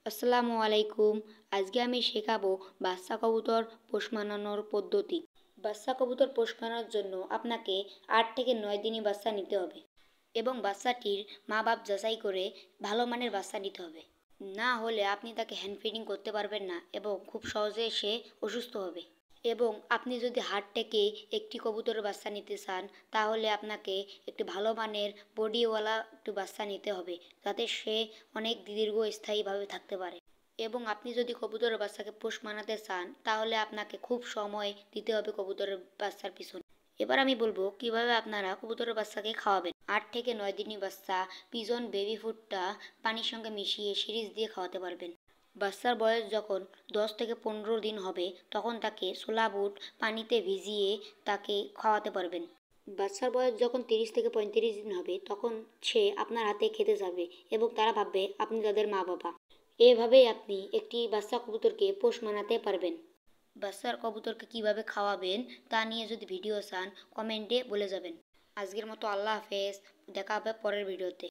আসসালামু আলাইকুম। আজকে আমি শেখাবো বাচ্চা কবুতর পোষ মানানোর পদ্ধতি। বাচ্চা কবুতর পোষ মানানোর জন্য আপনাকে ৮ থেকে ৯ দিনই বাচ্চা নিতে হবে এবং বাচ্চাটির মা বাপ যাচাই করে ভালো মানের বাচ্চা নিতে হবে। না হলে আপনি তাকে হ্যান্ড ফিডিং করতে পারবেন না এবং খুব সহজে সে অসুস্থ হবে। এবং আপনি যদি হাট থেকে একটি কবুতরের বাচ্চা নিতে চান তাহলে আপনাকে একটি ভালো মানের বডিওয়ালা একটু বাচ্চা নিতে হবে, যাতে সে অনেক দীর্ঘস্থায়ীভাবে থাকতে পারে। এবং আপনি যদি কবুতরের বাচ্চাকে পোষ মানাতে চান তাহলে আপনাকে খুব সময় দিতে হবে কবুতরের বাচ্চার পিছনে। এবার আমি বলবো কিভাবে আপনারা কবুতরের বাচ্চাকে খাওয়াবেন। ৮ থেকে ৯ দিনই বাচ্চা পিজন বেবি ফুডটা পানির সঙ্গে মিশিয়ে সিরিজ দিয়ে খাওয়াতে পারবেন। বাচ্চার বয়স যখন ১০ থেকে ১৫ দিন হবে তখন তাকে ছোলা বুট পানিতে ভিজিয়ে তাকে খাওয়াতে পারবেন। বাচ্চার বয়স যখন ৩০ থেকে ৩৫ দিন হবে তখন সে আপনার হাতে খেতে যাবে এবং তারা ভাববে আপনি তাদের মা বাবা। এভাবেই আপনি একটি বাচ্চা কবুতরকে পোষ মানাতে পারবেন। বাচ্চার কবুতরকে কিভাবে খাওয়াবেন তা নিয়ে যদি ভিডিও চান কমেন্টে বলে যাবেন। আজকের মতো আল্লাহ হাফেজ, দেখা হবে পরের ভিডিওতে।